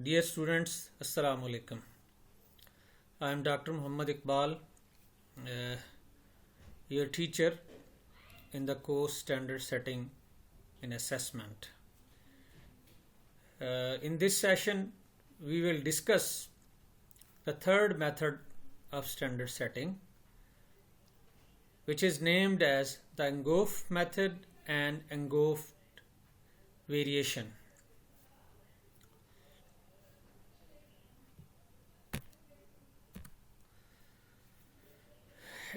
Dear students, Assalamu alaikum. I am Dr. Muhammad Iqbal, your teacher in the course Standard Setting in Assessment. In this session, we will discuss the third method of standard setting, which is named as the Angoof method and Engulfed variation.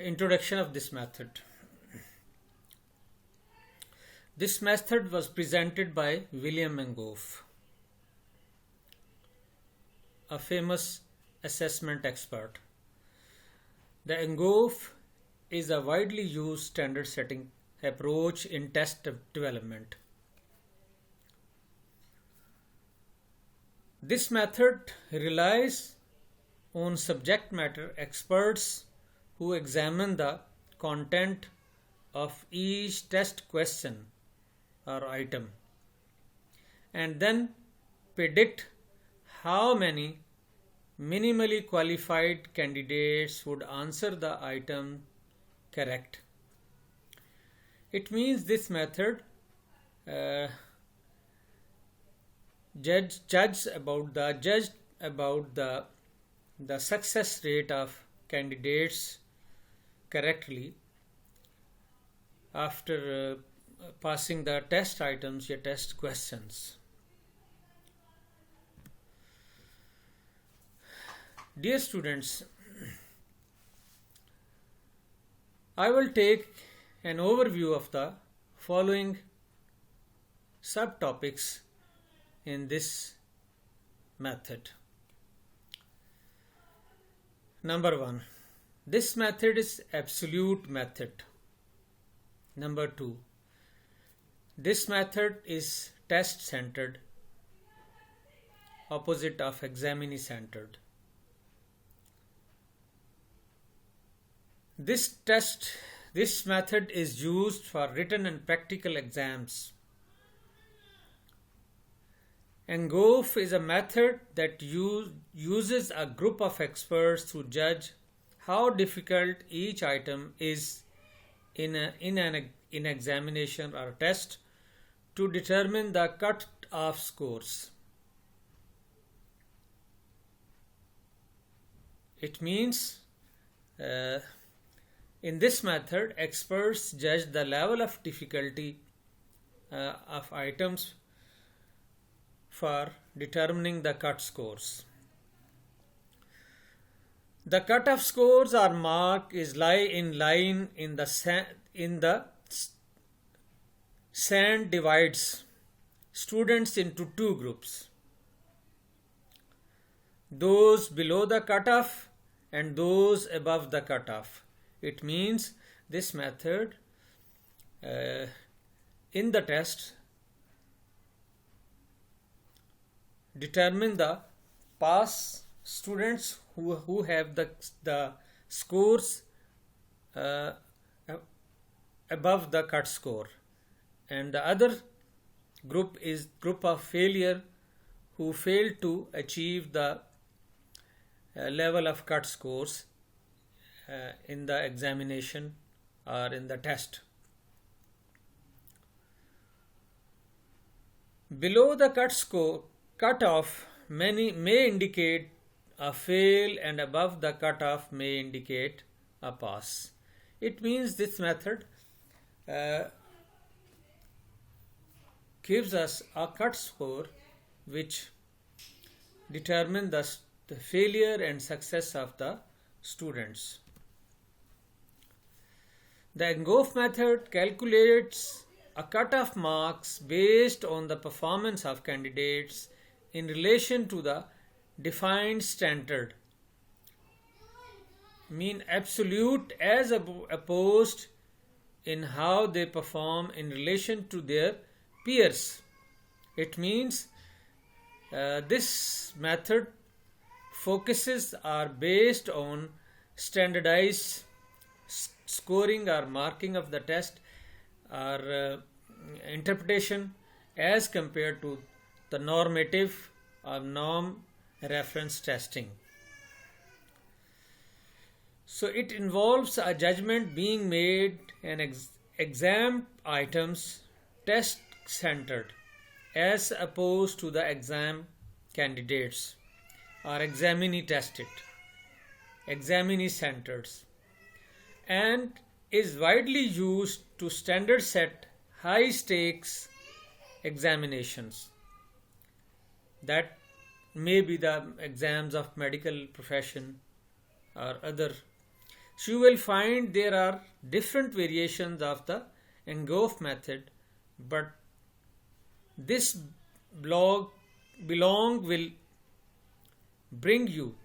Introduction of this method. This method was presented by William Angoof, a famous assessment expert. The Angoof is a widely used standard setting approach in test development. This method relies on subject matter experts who examine the content of each test question or item and then predict how many minimally qualified candidates would answer the item correct. It means this method judges about the success rate of candidates correctly after passing the test items or test questions. Dear students, I will take an overview of the following subtopics in this method. Number 1. This method is absolute method. Number 2. This method is test-centered, opposite of examinee-centered. This method is used for written and practical exams. Angoof is a method that uses a group of experts to judge how difficult each item is in an examination or test to determine the cut-off scores. It means in this method, experts judge the level of difficulty of items for determining the cut scores. The cut-off scores are marked in the sand divides students into two groups: those below the cutoff and those above the cutoff. It means this method in the test determine the pass students who have the scores above the cut score, and the other group is group of failure who failed to achieve the level of cut scores in the examination or in the test. Below the cutoff may indicate a fail, and above the cutoff may indicate a pass. It means this method gives us a cut score which determines the failure and success of the students. The Angoof method calculates a cutoff marks based on the performance of candidates in relation to the defined standard, mean absolute as opposed in how they perform in relation to their peers. It means this method focuses are based on standardized scoring or marking of the test or interpretation as compared to the normative or norm reference testing. So it involves a judgment being made and exam items test centered as opposed to the exam candidates or examinee tested, examinee centered, and is widely used to standard set high stakes examinations. That may be the exams of medical profession or other. So you will find there are different variations of the Engulfed method, but this blog will bring you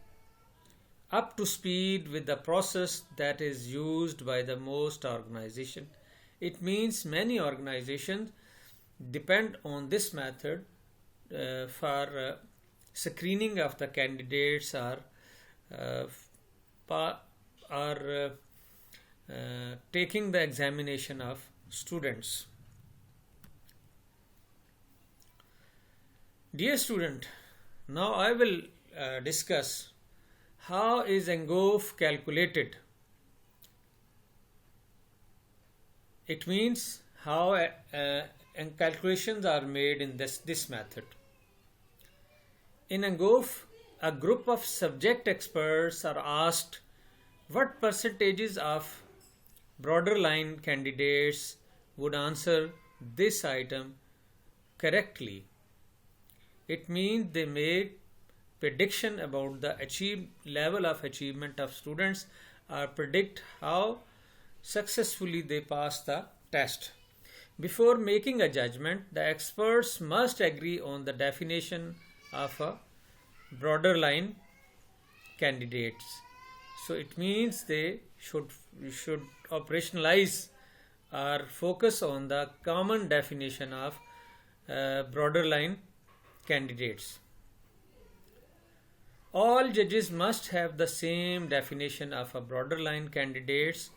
up to speed with the process that is used by the most organization. It means many organizations depend on this method for screening of the candidates or taking the examination of students. Dear student, now I will discuss how is Ngo calculated. It means how calculations are made in this method. In Angoof, a group of subject experts are asked what percentages of borderline candidates would answer this item correctly. It means they make prediction about the level of achievement of students or predict how successfully they pass the test. Before making a judgment, the experts must agree on the definition of a borderline candidates. So it means they should operationalize or focus on the common definition of borderline candidates. All judges must have the same definition of a borderline candidates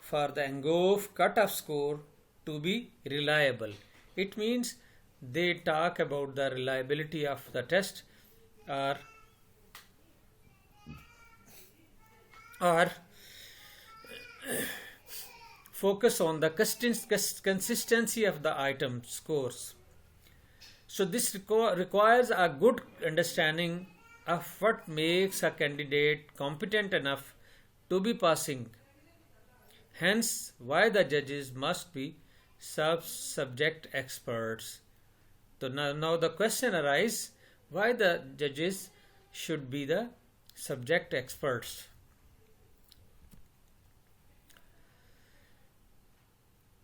for the Ngo cutoff score to be reliable. It means they talk about the reliability of the test or focus on the consistency of the item scores. So this requires a good understanding of what makes a candidate competent enough to be passing. Hence, why the judges must be subject experts. So now the question arises, why the judges should be the subject experts.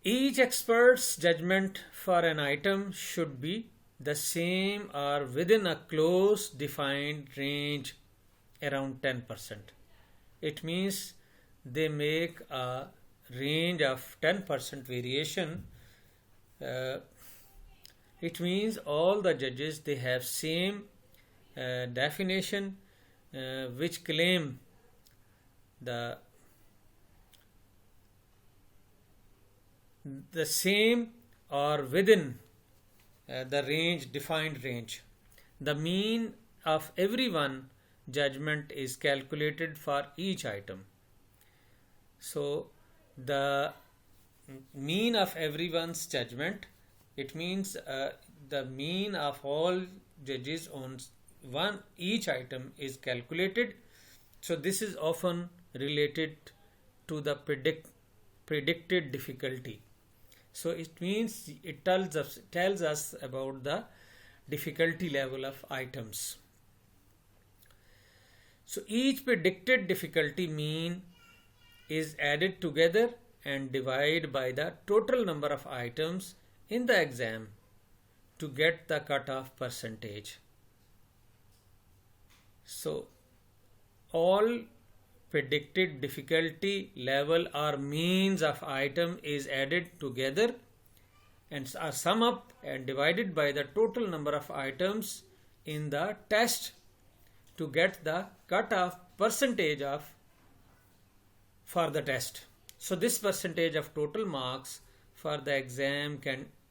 Each expert's judgment for an item should be the same or within a close defined range around 10%. It means they make a range of 10% variation. It means all the judges, they have same definition which claim the same or within the range, defined range. The mean of everyone judgment is calculated for each item. So the mean of everyone's judgment, it means the mean of all judges on each item is calculated. So this is often related to the predicted difficulty. So it means it tells us about the difficulty level of items. So each predicted difficulty mean is added together and divided by the total number of items in the exam to get the cutoff percentage. So all predicted difficulty level or means of item is added together and are sum up and divided by the total number of items in the test to get the cutoff percentage for the test. So this percentage of total marks for the exam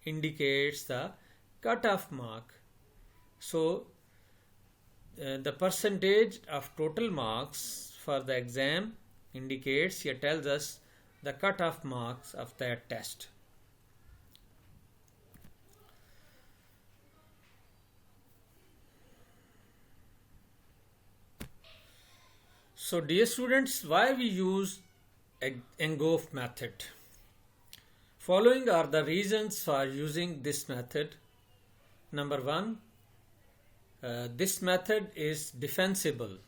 indicates the cutoff mark. So The percentage of total marks for the exam indicates, here tells us the cutoff marks of that test. So dear students, why we use Angoof method? Following are the reasons for using this method. Number one, this method is defensible,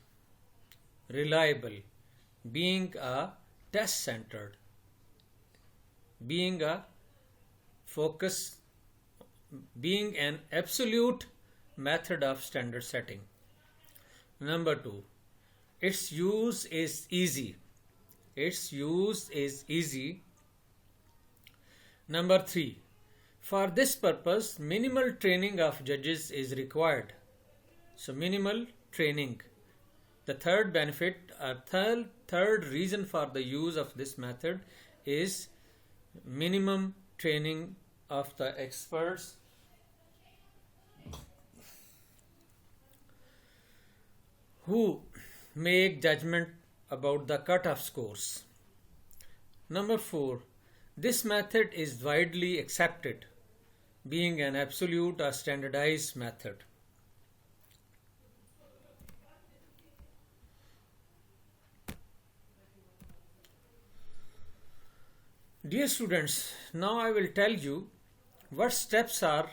reliable, being a test centered, being a focus, being an absolute method of standard setting. Number two, its use is easy. Its use is easy. Number three, for this purpose, minimal training of judges is required. So minimal training. The third benefit, or third reason for the use of this method is minimum training of the experts who make judgment about the cutoff scores. Number four, this method is widely accepted, being an absolute or standardized method. Dear students, now I will tell you what steps are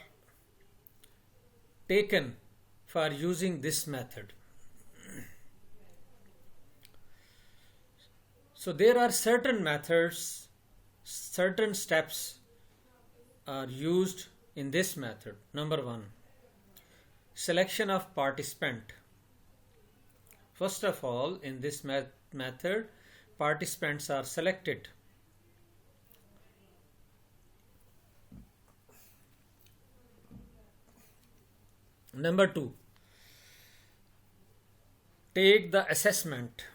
taken for using this method. So there are certain methods, certain steps are used in this method. Number one, selection of participant. First of all, in this method, participants are selected. Number two, take the assessment.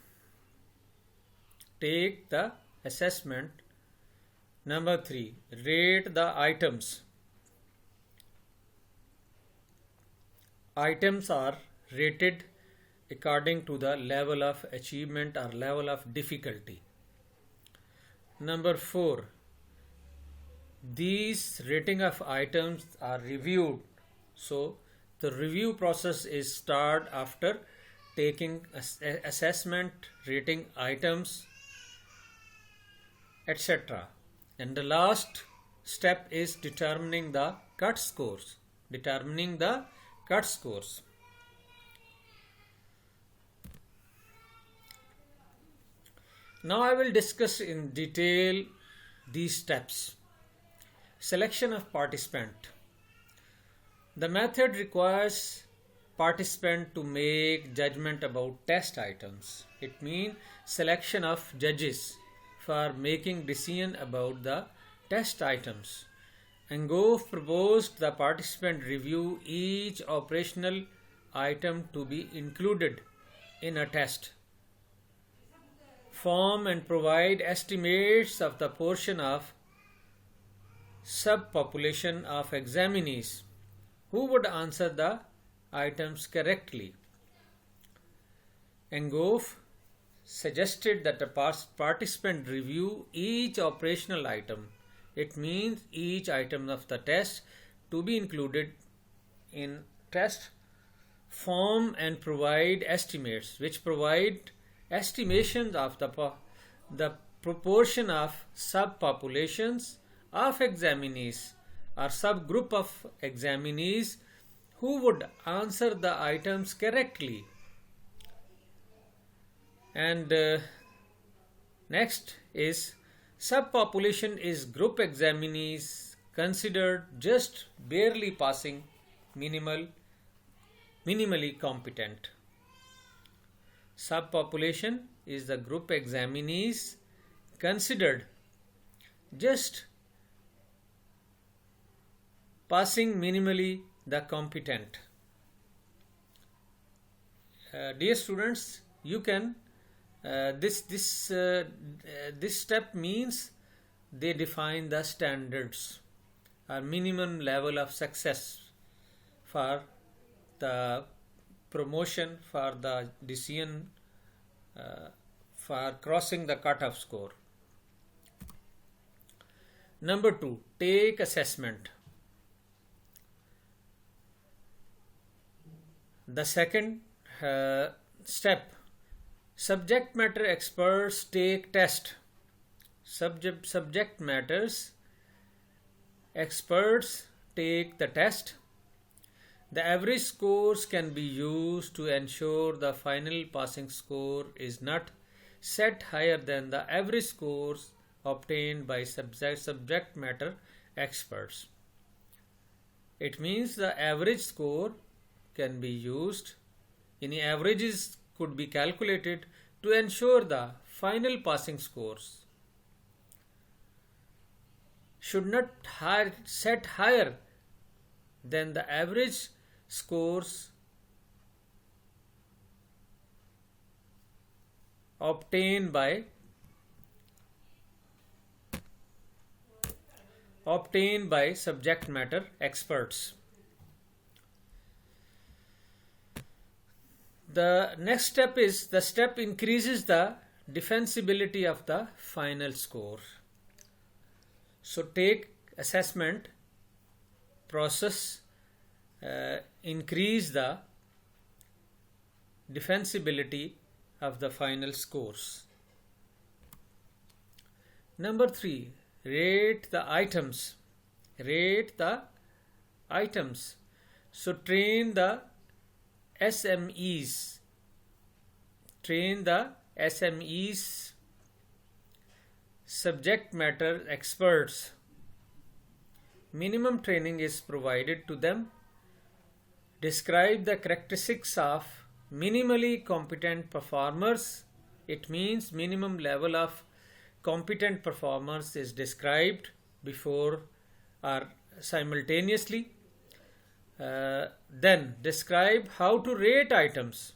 Take the assessment. Number three, rate the items. Items are rated according to the level of achievement or level of difficulty. Number four, these rating of items are reviewed. So the review process is started after taking assessment, rating items, etc. And the last step is determining the cut scores. Determining the cut scores. Now I will discuss in detail these steps. Selection of participant. The method requires participant to make judgment about test items. It means selection of judges for making decision about the test items. Angoof proposed the participant review each operational item to be included in a test, form and provide estimates of the portion of subpopulation of examinees who would answer the items correctly. Angoof suggested that the participant review each operational item. It means each item of the test to be included in test, form and provide estimates, which provide estimations of the proportion of subpopulations of examinees or subgroup of examinees who would answer the items correctly. And next is subpopulation is group examinees considered just barely passing minimally competent. Subpopulation is the group examinees considered just passing minimally the competent. Dear students, you can this step means they define the standards or minimum level of success for the promotion for the decision for crossing the cutoff score. Number 2, take assessment. The second step, subject matter experts take test. Subject matters experts take the test. The average scores can be used to ensure the final passing score is not set higher than the average scores obtained by subject matter experts. It means the average score can be used, any averages could be calculated to ensure the final passing scores should not set higher than the average scores obtained by subject matter experts. The next step is the step increases the defensibility of the final score. So take assessment process increase the defensibility of the final scores. Number 3, rate the items. Rate the items. So train the SMEs. Train the SMEs, subject matter experts. Minimum training is provided to them. Describe the characteristics of minimally competent performers. It means minimum level of competent performers is described before or simultaneously. Then describe how to rate items.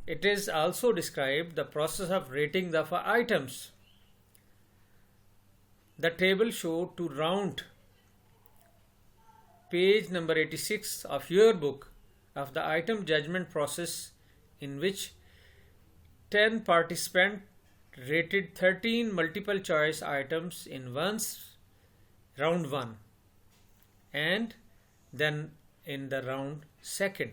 It is also described the process of rating the items. The table showed to round page number 86 of your book of the item judgment process, in which 10 participants rated 13 multiple choice items in round 1 and then in the round 2nd.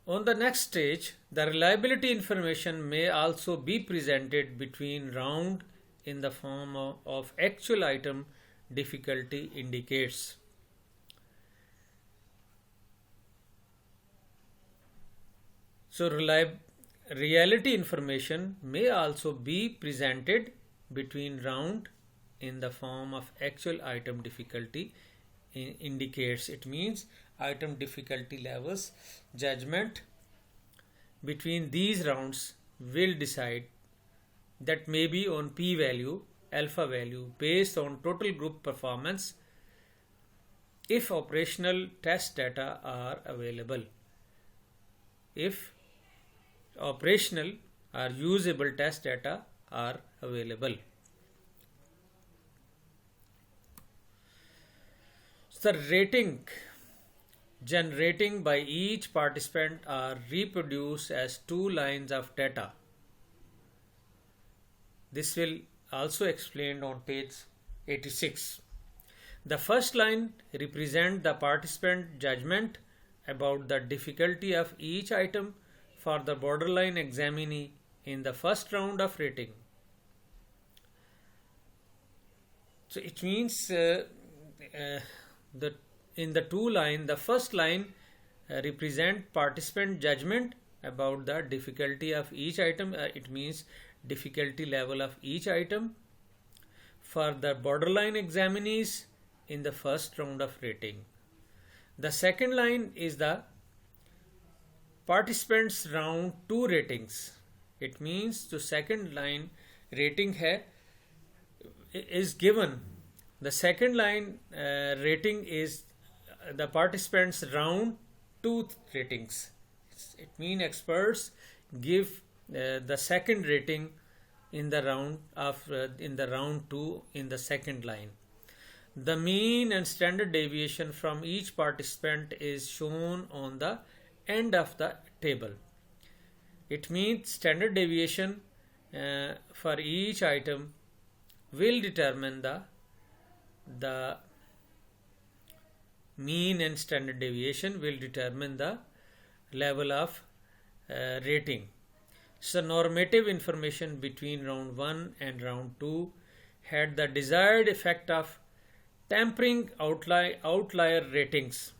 On the next stage, the reliability information may also be presented between round in the form of actual item difficulty indicates. So reality information may also be presented between round in the form of actual item difficulty indicates. It means item difficulty levels judgment between these rounds will decide, that may be on p value, alpha value, based on total group performance if operational test data are available. If operational or usable test data are available. So the rating generating by each participant are reproduced as 2 lines of data. This will also explained on page 86. The first line represents the participant judgment about the difficulty of each item for the borderline examinee in the first round of rating. So it means that in the 2 line, the first line represent participant judgment about the difficulty of each item. It means difficulty level of each item for the borderline examinees in the first round of rating. The second line is the participants round 2 ratings. It means the second line rating is given. The second line rating is the participants round 2 ratings. It means experts give the second rating in the round 2 in the second line. The mean and standard deviation from each participant is shown on the end of the table. It means standard deviation for each item will determine the mean and standard deviation will determine the level of rating. So normative information between round 1 and round 2 had the desired effect of tempering outlier ratings.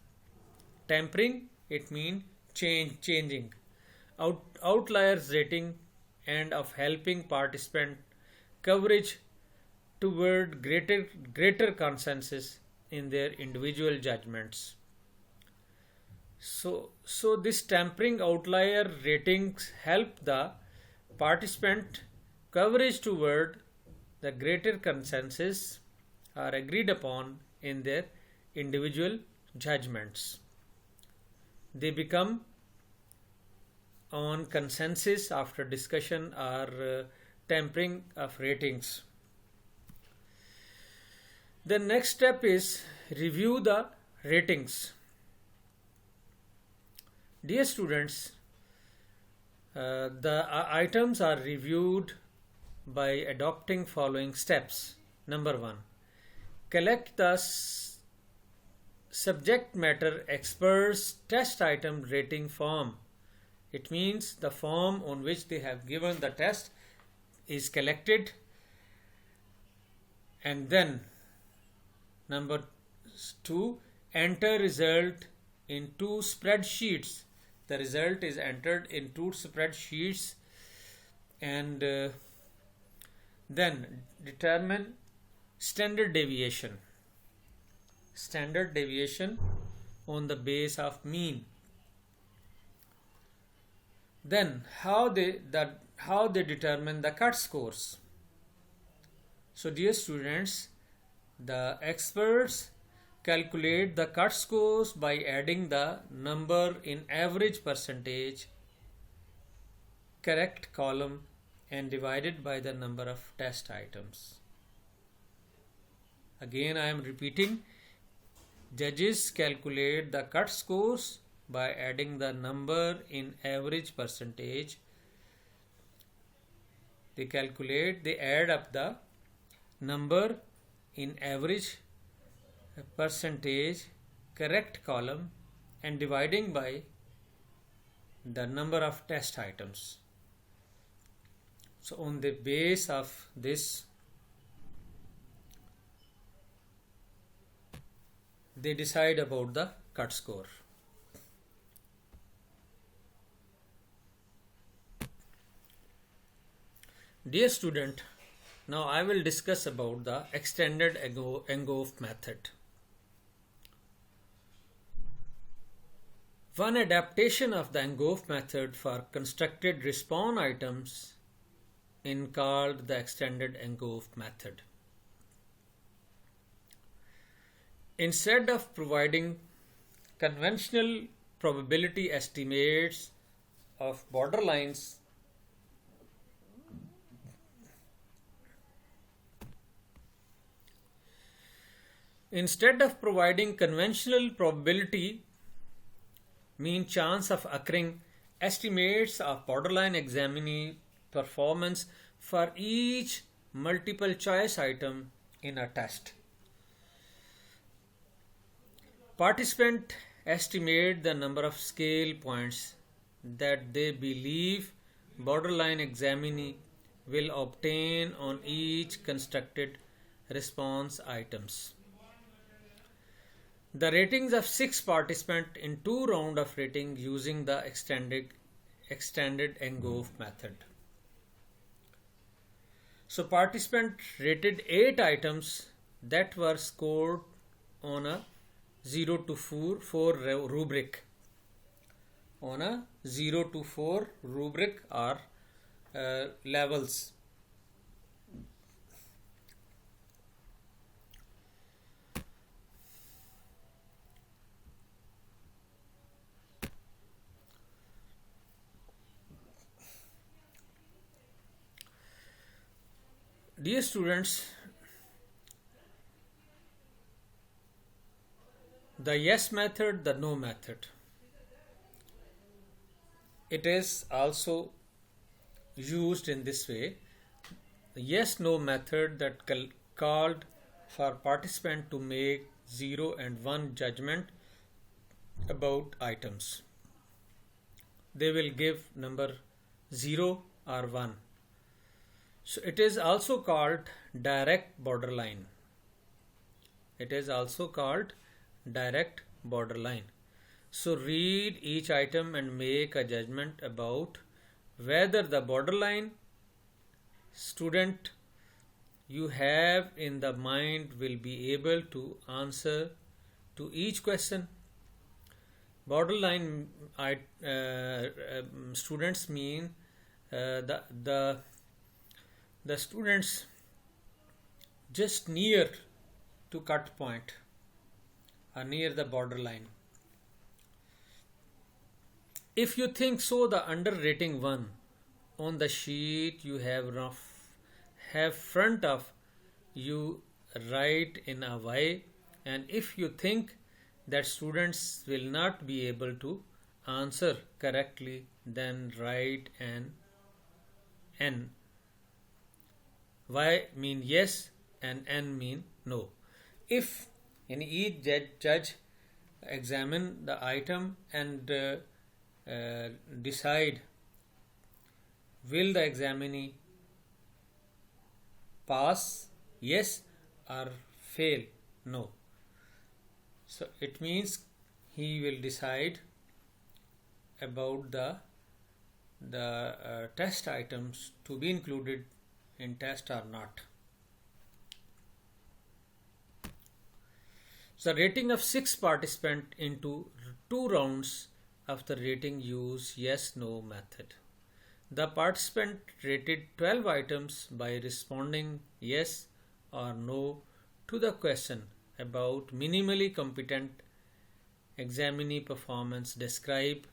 Tempering, it means changing outliers rating and of helping participant coverage toward greater consensus in their individual judgments. So this tempering outlier ratings help the participant coverage toward the greater consensus are agreed upon in their individual judgments. They become on consensus after discussion or tempering of ratings. The next step is review the ratings. Dear students, the items are reviewed by adopting following steps. Number 1. Collect the subject matter experts test item rating form. It means the form on which they have given the test is collected, and then number 2, enter result in 2 spreadsheets. The result is entered in 2 spreadsheets, and then determine standard deviation on the base of mean. Then how they determine the cut scores. So dear students, the experts calculate the cut scores by adding the number in average percentage correct column and divided by the number of test items. Again, I am repeating. Judges calculate the cut scores by adding the number in average percentage. They add up the number in average percentage correct column and dividing by the number of test items. So on the base of this, they decide about the cut score. Dear student, now I will discuss about the extended Engulfed method. One adaptation of the Engulfed method for constructed response items is called the extended Engulfed method. Instead of providing conventional probability estimates of borderlines, mean chance of occurring estimates of borderline examinee performance for each multiple choice item in a test. Participants estimate the number of scale points that they believe borderline examinee will obtain on each constructed response items. The ratings of 6 participants in 2 rounds of rating using the extended Angoof method. So participants rated 8 items that were scored on a 0 to 4 rubric. On a 0 to 4 rubric or levels. Dear students, The yes method, the no method. It is also used in this way. The yes no method that called for participant to make 0 and 1 judgment about items. They will give number 0 or 1. So it is also called direct borderline. It is also called direct borderline. So read each item and make a judgment about whether the borderline student you have in the mind will be able to answer to each question. Borderline students mean the students just near to cut point or near the borderline. If you think so, the under rating 1 on the sheet you have front of you write in a Y, and if you think that students will not be able to answer correctly, then write an N. Y mean yes and N mean no. If in each judge examine the item and decide will the examinee pass yes or fail no. So it means he will decide about the test items to be included in test or not. So rating of 6 participants into 2 rounds of the rating use yes no method. The participant rated 12 items by responding yes or no to the question about minimally competent examinee performance. Describe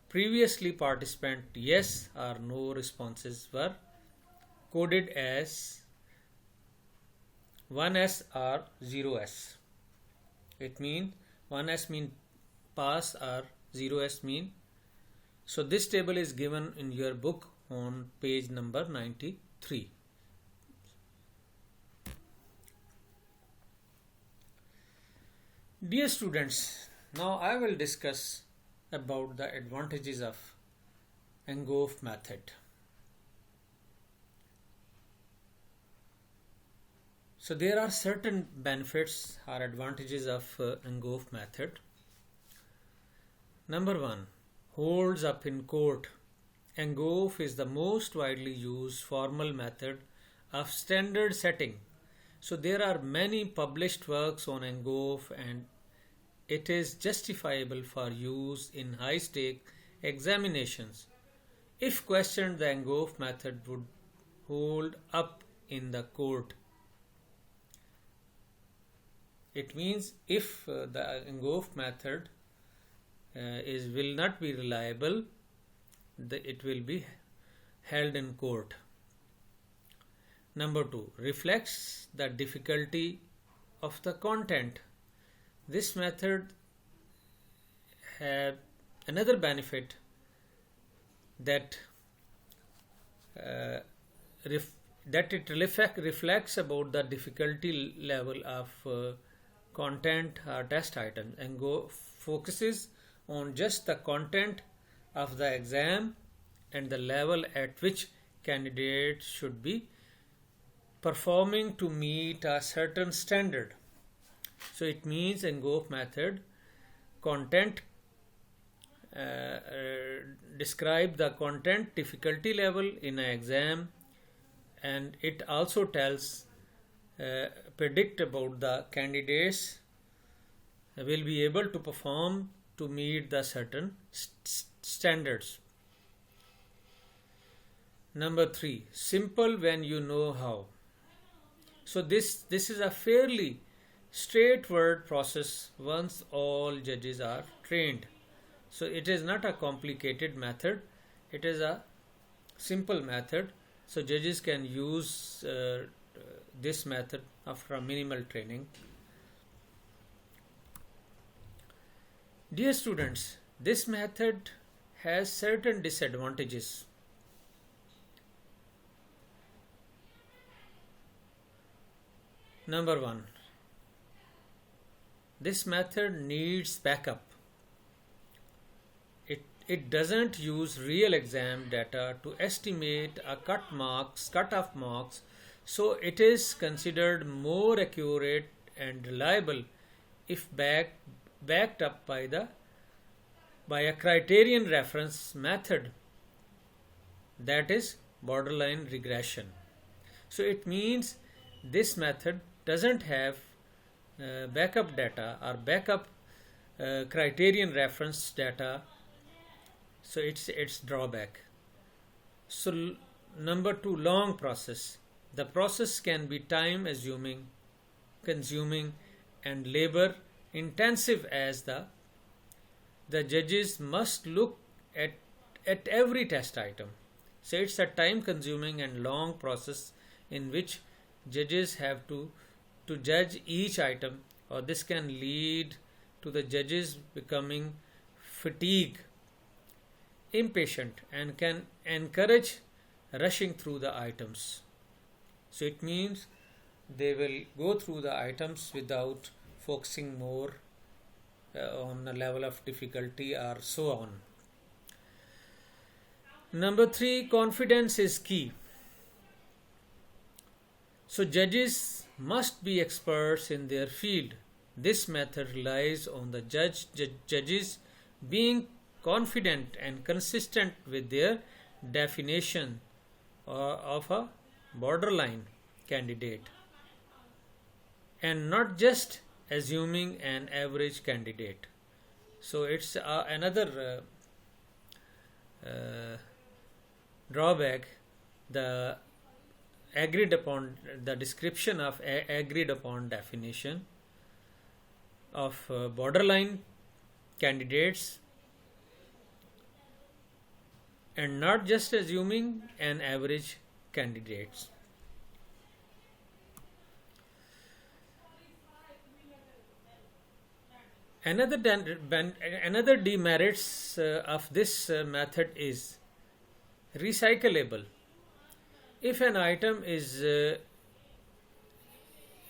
previously participant yes or no responses were coded as 1S or 0S. It means 1S mean pass or 0S mean. So this table is given in your book on page number 93. Dear students, now I will discuss about the advantages of Angoof method. So there are certain benefits or advantages of Angoof method. Number 1, holds up in court. Angoof is the most widely used formal method of standard setting. So there are many published works on Angoof and it is justifiable for use in high-stake examinations. If questioned, the Angoof method would hold up in the court. It means if the Angoof method will not be reliable, it will be held in court. Number 2, reflects the difficulty of the content. This method has another benefit that it reflects about the difficulty level of content or test item, and focuses on just the content of the exam and the level at which candidates should be performing to meet a certain standard. So it means Angoof method content describe the content difficulty level in an exam, and it also tells predict about the candidates will be able to perform to meet the certain standards. Number 3, simple when you know how. So this is a fairly straightforward process once all judges are trained. So it is not a complicated method, it is a simple method. So judges can use this method after a minimal training. Dear students, this method has certain disadvantages. Number one, this method needs backup. It doesn't use real exam data to estimate a cut-off marks, so it is considered more accurate and reliable if backed up by a criterion reference method, that is borderline regression. So it means this method doesn't have backup data or backup criterion reference data, so it's drawback. So number two, long process. The process can be time consuming and labor intensive, as the judges must look at every test item. So it's a time consuming and long process in which judges have to judge each item, or this can lead to the judges becoming fatigued, impatient, and can encourage rushing through the items. So it means they will go through the items without focusing more on a level of difficulty or so on. Number three, confidence is key. So judges must be experts in their field. This method relies on the judges being confident and consistent with their definition of a borderline candidate, and not just assuming an average candidate. So it's another drawback. The description of agreed upon definition of borderline candidates, and not just assuming an average candidates. Another demerits of this method is recyclable. If an item is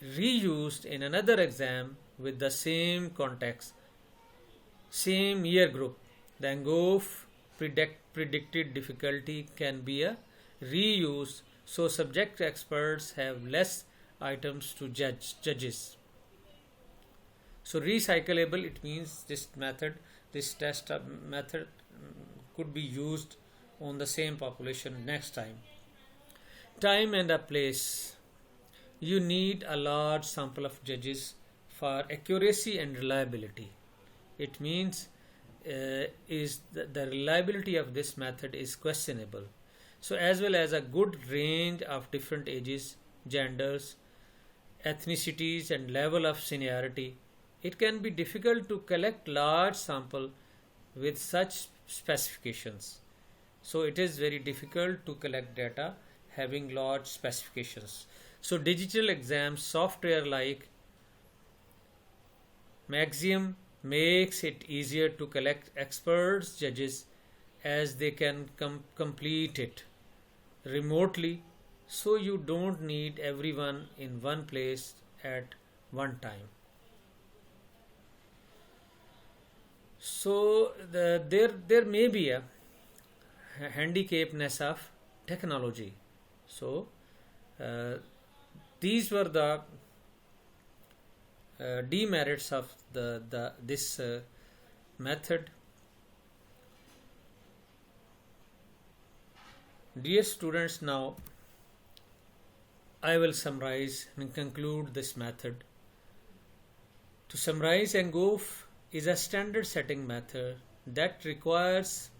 reused in another exam with the same context, same year group, the Angoof predicted difficulty can be a reuse, so subject experts have less items to judges. So recyclable, it means this test method could be used on the same population next time. Time and a place. You need a large sample of judges for accuracy and reliability. It means is the reliability of this method is questionable. So as well as a good range of different ages, genders, ethnicities, and level of seniority, it can be difficult to collect large sample with such specifications. So it is very difficult to collect data having large specifications. So digital exam software like Maxium makes it easier to collect experts judges, as they can complete it remotely, so you don't need everyone in one place at one time. So there may be a handicapness of technology. So these were the demerits of this method. Dear students, now I will summarize and conclude this method. To summarize, Angoof is a standard setting method that requires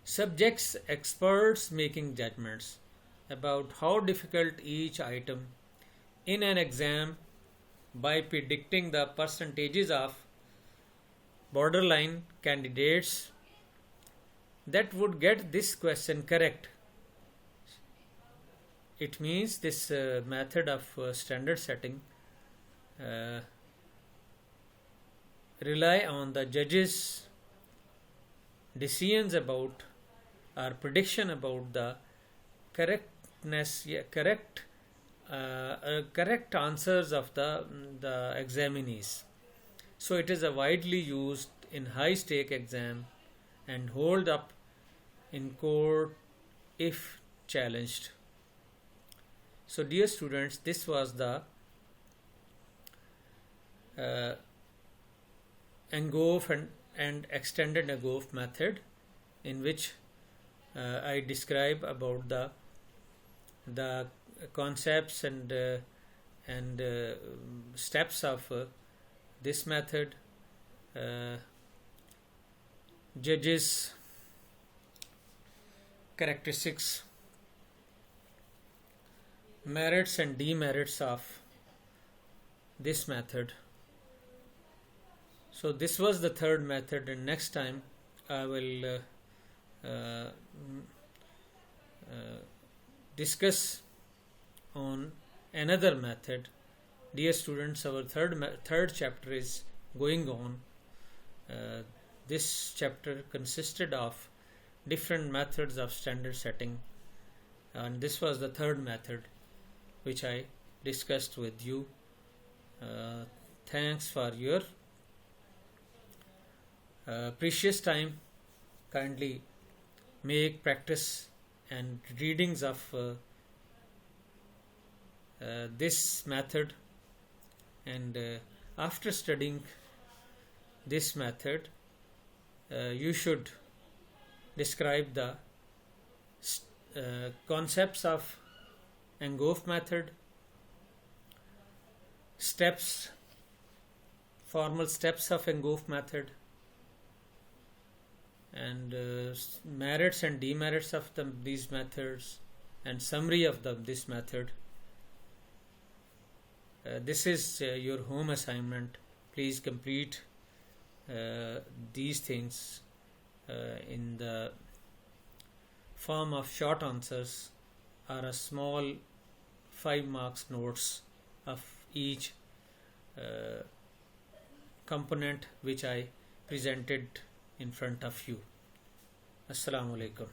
subjects experts making judgments about how difficult each item in an exam by predicting the percentages of borderline candidates that would get this question correct. It means this method of standard setting rely on the judges' decisions about or prediction about the correctness, correct answers of the examinees. So it is a widely used in high stake exam and hold up in court if challenged. So dear students, this was the Angoof and extended Angoof method, in which I describe about the concepts and steps of this method, judges, characteristics, merits and demerits of this method. So this was the third method, and next time I will discuss on another method. Dear students, our third chapter is going on. This chapter consisted of different methods of standard setting, and this was the third method which I discussed with you. Thanks for your precious time. Kindly make practice and readings of this method, and after studying this method, you should describe the concepts of Angoof method, steps, formal steps of Angoof method, and merits and demerits of these methods, and summary of this method. This is your home assignment. Please complete these things in the form of short answers or a small 5 marks notes of each component which I presented in front of you. Assalamu alaikum.